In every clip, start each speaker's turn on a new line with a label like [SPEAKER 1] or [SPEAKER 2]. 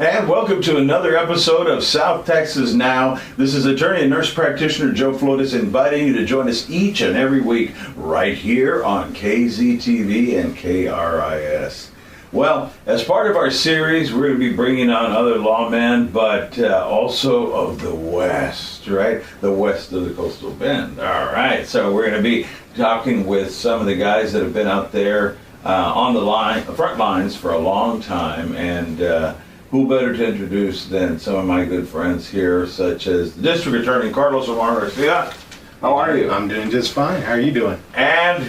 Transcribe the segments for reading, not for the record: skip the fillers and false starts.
[SPEAKER 1] And welcome to another episode of South Texas Now. This is attorney and nurse practitioner Joe Flores inviting you to join us each and every week right here on KZTV and KRIS. Well, as part of our series, we're going to be bringing on other lawmen, but also of the West, right? The west of the coastal bend. All right, so we're going to be talking with some of the guys that have been out there on the front lines for a long time, and who better to introduce than some of my good friends here, such as the District Attorney Carlos Garcia. How are you?
[SPEAKER 2] I'm doing just fine. How are you doing?
[SPEAKER 1] And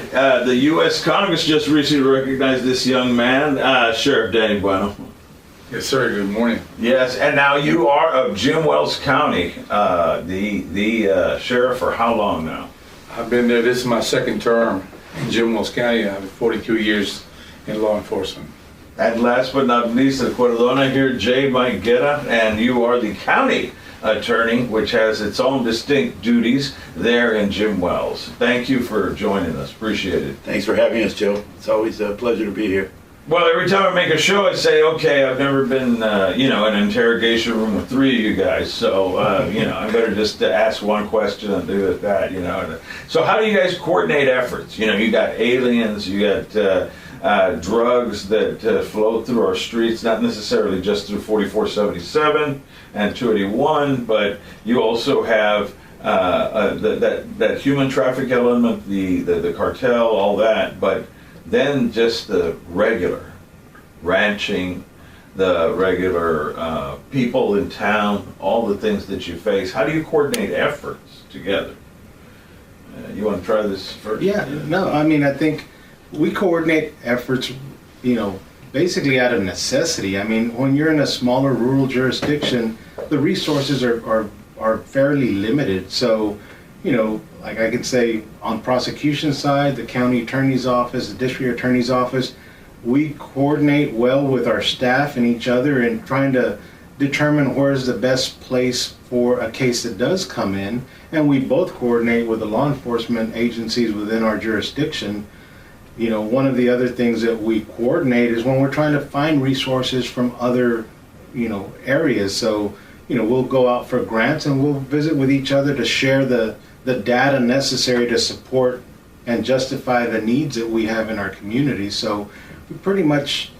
[SPEAKER 1] the U.S. Congress just recently recognized this young man, Sheriff Danny Bueno.
[SPEAKER 3] Yes, sir. Good morning.
[SPEAKER 1] Yes, and now you are of Jim Wells County, the sheriff for how long now?
[SPEAKER 3] I've been there. This is my second term in Jim Wells County. I have 42 years in law enforcement.
[SPEAKER 1] And last but not least, the Cordona here, J. Mike Guerra, and you are the county attorney, which has its own distinct duties there in Jim Wells. Thank you for joining us. Appreciate it.
[SPEAKER 4] Thanks for having us, Joe. It's always a pleasure to be here.
[SPEAKER 1] Well, every time I make a show, I say, okay, I've never been, in an interrogation room with three of you guys, so, I better just ask one question and do it that, So how do you guys coordinate efforts? You got aliens, you got drugs that flow through our streets, not necessarily just through 4477 and 281, but you also have that human traffic element, the cartel, all that, but then just the regular ranching, the regular people in town, all the things that you face. How do you coordinate efforts together? You want to try this first?
[SPEAKER 2] Yeah, no, I think we coordinate efforts, basically out of necessity. When you're in a smaller rural jurisdiction, the resources are fairly limited. So, like I can say, on prosecution side, the county attorney's office, the district attorney's office, we coordinate well with our staff and each other in trying to determine where's the best place for a case that does come in. And we both coordinate with the law enforcement agencies within our jurisdiction. One of the other things that we coordinate is when we're trying to find resources from other, areas. So, we'll go out for grants and we'll visit with each other to share the data necessary to support and justify the needs that we have in our community. So we pretty much,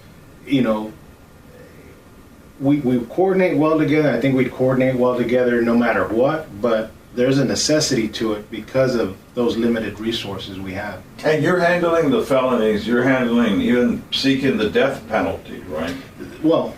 [SPEAKER 2] we coordinate well together. I think we coordinate well together no matter what, but there's a necessity to it because of those limited resources we have.
[SPEAKER 1] And you're handling the felonies, you're handling even seeking the death penalty, right?
[SPEAKER 2] Well,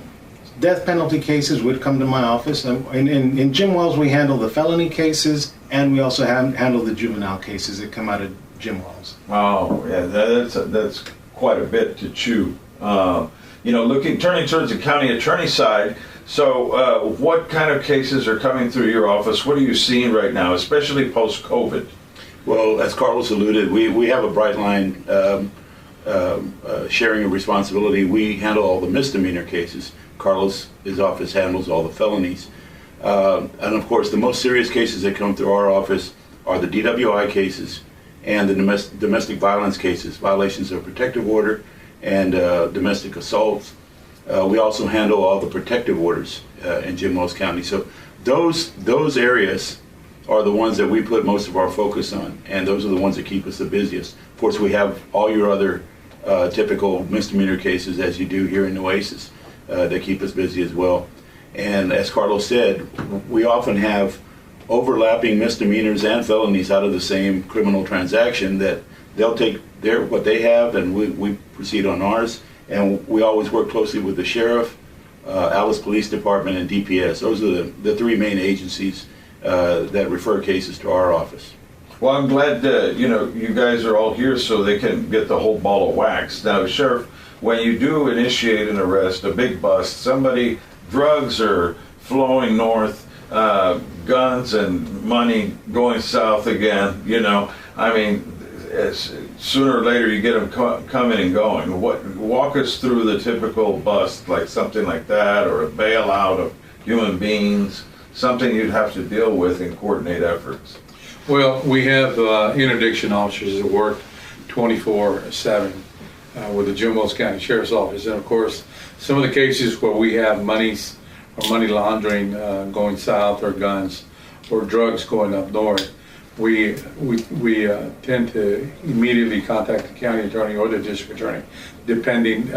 [SPEAKER 2] death penalty cases would come to my office. In Jim Wells, we handle the felony cases, and we also handle the juvenile cases that come out of Jim Wells.
[SPEAKER 1] Oh, yeah, that's quite a bit to chew. Turning towards the county attorney side, so what kind of cases are coming through your office? What are you seeing right now, especially post-COVID?
[SPEAKER 4] Well, as Carlos alluded, we have a bright line sharing of responsibility. We handle all the misdemeanor cases. Carlos, his office handles all the felonies. And of course, the most serious cases that come through our office are the DWI cases and the domestic violence cases, violations of protective order and domestic assaults. We also handle all the protective orders in Jim Wells County. So those areas are the ones that we put most of our focus on, and those are the ones that keep us the busiest. Of course, we have all your other typical misdemeanor cases, as you do here in Oasis, that keep us busy as well. And as Carlos said, we often have overlapping misdemeanors and felonies out of the same criminal transaction that they'll take what they have and we proceed on ours. And we always work closely with the sheriff, Alice Police Department, and DPS. Those are the three main agencies that refer cases to our office.
[SPEAKER 1] Well, I'm glad you guys are all here so they can get the whole ball of wax. Now, Sheriff, when you do initiate an arrest, a big bust, drugs are flowing north, guns and money going south again, sooner or later you get them coming and going. Walk us through the typical bust, like something like that, or a bailout of human beings, something you'd have to deal with and coordinate efforts.
[SPEAKER 3] Well, we have interdiction officers that work 24/7 with the Jim Wells County Sheriff's Office, and of course, some of the cases where we have monies or money laundering going south, or guns, or drugs going up north, we tend to immediately contact the county attorney or the district attorney, depending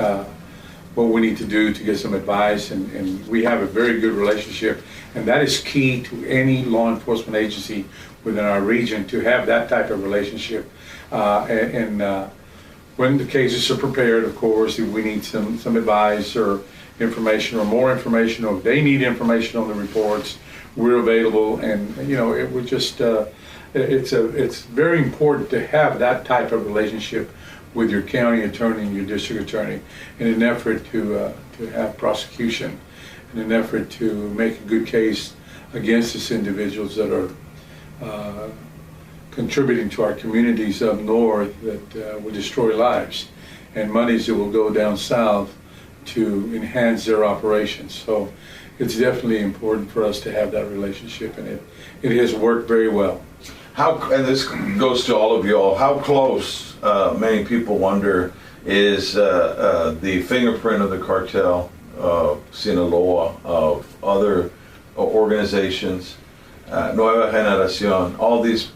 [SPEAKER 3] what we need to do to get some advice, and we have a very good relationship, and that is key to any law enforcement agency within our region, to have that type of relationship. When the cases are prepared, of course, if we need some advice or information or more information, or if they need information on the reports, we're available. And it would just it's very important to have that type of relationship with your county attorney and your district attorney in an effort to have prosecution, in an effort to make a good case against these individuals that are contributing to our communities up north that will destroy lives, and monies that will go down south to enhance their operations. So it's definitely important for us to have that relationship, and it has worked very well.
[SPEAKER 1] And this goes to all of you all, how close, many people wonder, is the fingerprint of the cartel of Sinaloa, of other organizations, Nueva Generación, all these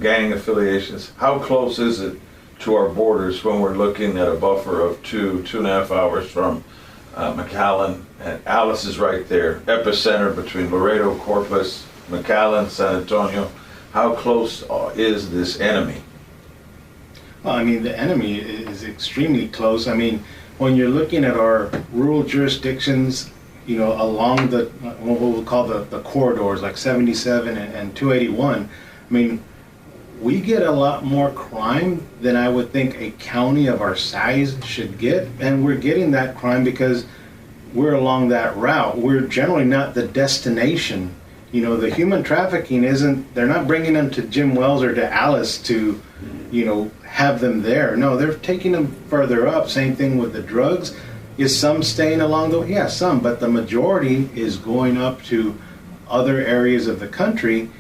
[SPEAKER 1] gang affiliations. How close is it to our borders when we're looking at a buffer of 2.5 hours from McAllen, and Alice is right there, epicenter between Laredo, Corpus, McAllen, San Antonio. How close is this enemy?
[SPEAKER 2] Well, I mean, the enemy is extremely close. I mean, when you're looking at our rural jurisdictions, along the what we'll call the corridors, like 77 and 281, I mean, we get a lot more crime than I would think a county of our size should get, and we're getting that crime because we're along that route. We're generally not the destination. The human trafficking they're not bringing them to Jim Wells or to Alice to, have them there. No, they're taking them further up. Same thing with the drugs. Is some staying along the way? Yeah, some, but the majority is going up to other areas of the country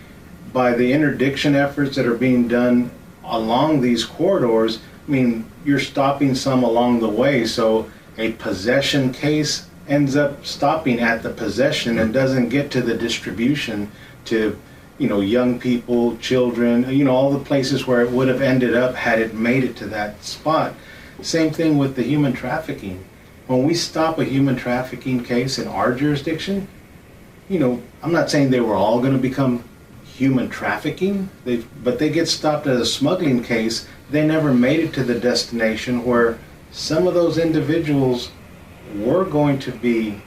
[SPEAKER 2] by the interdiction efforts that are being done along these corridors. I mean, you're stopping some along the way, so a possession case ends up stopping at the possession and doesn't get to the distribution to, young people, children, all the places where it would have ended up had it made it to that spot. Same thing with the human trafficking. When we stop a human trafficking case in our jurisdiction, I'm not saying they were all going to become human trafficking, but they get stopped at a smuggling case. They never made it to the destination where some of those individuals were going to be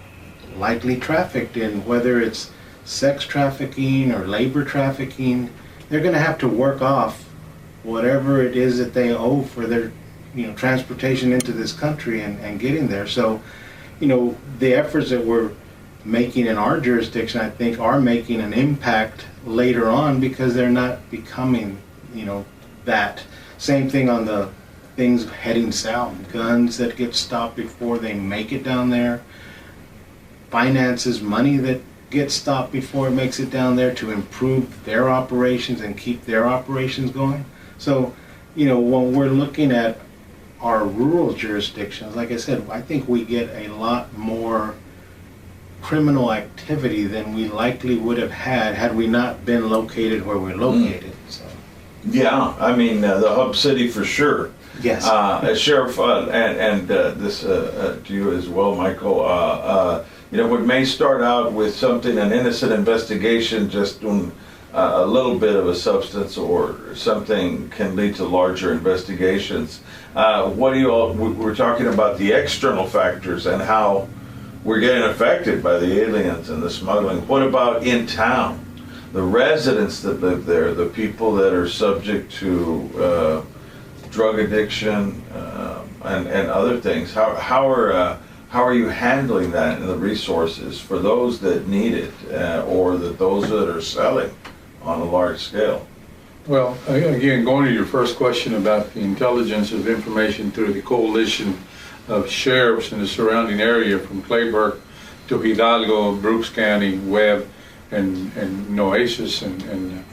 [SPEAKER 2] likely trafficked in, whether it's sex trafficking or labor trafficking. They're going to have to work off whatever it is that they owe for their transportation into this country and getting there. So, the efforts that we're making in our jurisdiction, I think, are making an impact later on because they're not becoming, that. Same thing on the things heading south, guns that get stopped before they make it down there, finances, money that gets stopped before it makes it down there to improve their operations and keep their operations going. So, when we're looking at our rural jurisdictions, like I said, I think we get a lot more criminal activity than we likely would have had we not been located where we're located. So.
[SPEAKER 1] Yeah, I mean, the hub city for sure.
[SPEAKER 2] Yes.
[SPEAKER 1] Sheriff, and this to you as well, Michael. What may start out with something, an innocent investigation, just doing a little bit of a substance or something, can lead to larger investigations. What do you all? We're talking about the external factors and how we're getting affected by the aliens and the smuggling. What about in town? The residents that live there, the people that are subject to drug addiction and other things. How are you handling that and the resources for those that need it, or those that are selling on a large scale?
[SPEAKER 3] Well, again, going to your first question about the intelligence of information through the coalition of sheriffs in the surrounding area, from Clayburgh to Hidalgo, Brooks County, Webb, and Oasis and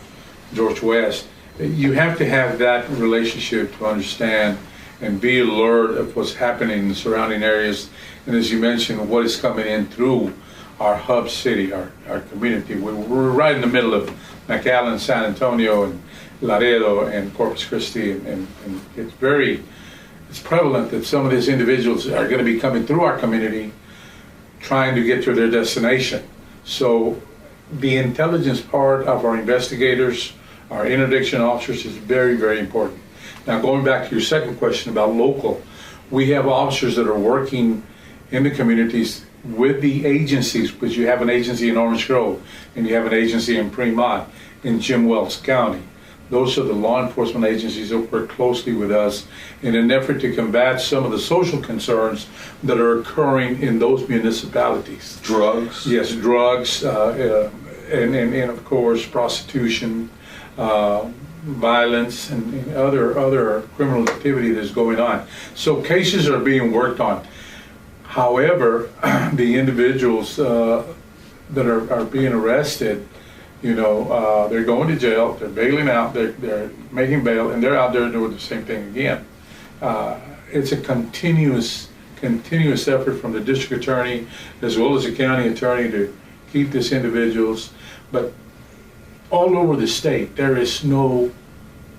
[SPEAKER 3] George West, you have to have that relationship to understand and be alert of what's happening in the surrounding areas. And as you mentioned, what is coming in through our hub city, our community. We're right in the middle of McAllen, San Antonio, and Laredo, and Corpus Christi, and it's prevalent that some of these individuals are going to be coming through our community trying to get to their destination. So the intelligence part of our investigators, our interdiction officers, is very, very important. Now, going back to your second question about local, we have officers that are working in the communities with the agencies, because you have an agency in Orange Grove and you have an agency in Fremont, in Jim Wells County. Those are the law enforcement agencies that work closely with us in an effort to combat some of the social concerns that are occurring in those municipalities.
[SPEAKER 1] Drugs?
[SPEAKER 3] Yes, drugs, and of course prostitution, violence, and other criminal activity that's going on. So cases are being worked on. However, the individuals that are being arrested, they're going to jail, they're bailing out, they're making bail, and they're out there doing the same thing again. It's a continuous effort from the district attorney as well as the county attorney to keep these individuals. But all over the state, there is no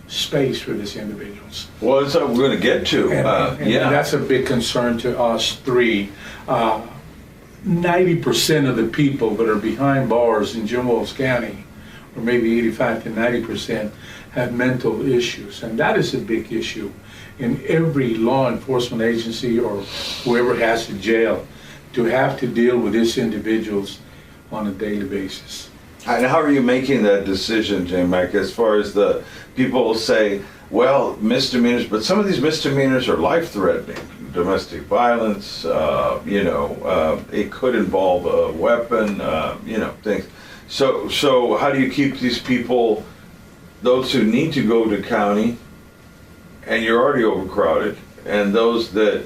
[SPEAKER 3] space for these individuals.
[SPEAKER 1] Well, that's what we're going to get to.
[SPEAKER 3] And that's a big concern to us three. 90% of the people that are behind bars in Jim Wells County, or maybe 85 to 90%, have mental issues. And that is a big issue in every law enforcement agency or whoever has a jail, to have to deal with these individuals on a daily basis.
[SPEAKER 1] And how are you making that decision, J. Mike, as far as the people say, well, misdemeanors, but some of these misdemeanors are life-threatening. Domestic violence, it could involve a weapon, things. So how do you keep these people, those who need to go to county, and you're already overcrowded, and those that,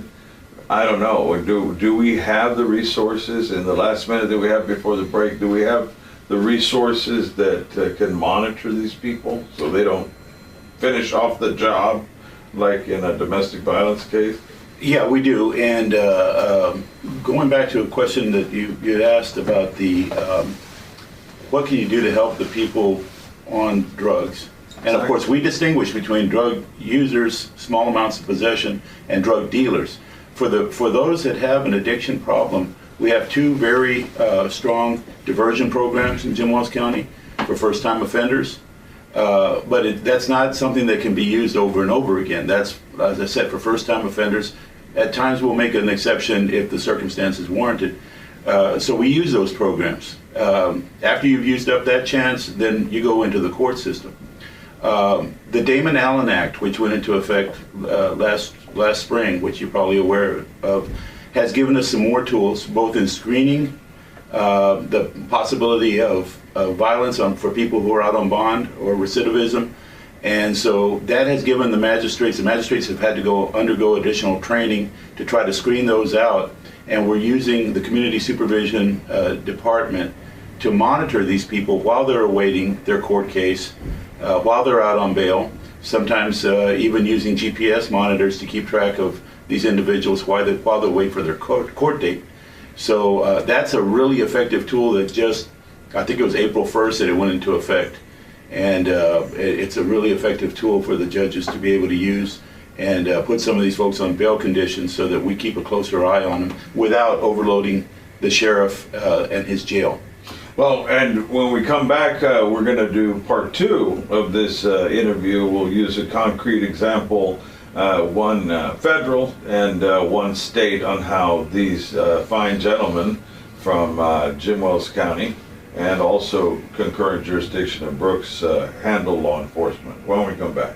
[SPEAKER 1] I don't know, do we have the resources in the last minute that we have before the break? Do we have the resources that can monitor these people so they don't finish off the job like in a domestic violence case?
[SPEAKER 4] Yeah, we do. And going back to a question that you had asked about what can you do to help the people on drugs? And of course, we distinguish between drug users, small amounts of possession, and drug dealers. For those that have an addiction problem, we have two very strong diversion programs in Jim Wells County for first-time offenders. But that's not something that can be used over and over again. That's, as I said, for first-time offenders. At times we'll make an exception if the circumstances warranted. So we use those programs. After you've used up that chance, then you go into the court system. The Damon Allen Act, which went into effect last spring, which you're probably aware of, has given us some more tools, both in screening the possibility of violence for people who are out on bond or recidivism. And so that has given the magistrates have had to undergo additional training to try to screen those out. And we're using the community supervision department to monitor these people while they're awaiting their court case, while they're out on bail, sometimes even using GPS monitors to keep track of these individuals while they wait for their court date. So that's a really effective tool that I think it was April 1st that it went into effect. And it's a really effective tool for the judges to be able to use and put some of these folks on bail conditions so that we keep a closer eye on them without overloading the sheriff and his jail.
[SPEAKER 1] Well, and when we come back, we're going to do part 2 of this interview. We'll use a concrete example, one federal and one state, on how these fine gentlemen from Jim Wells County and also concurrent jurisdiction of Brooks handle law enforcement when we come back.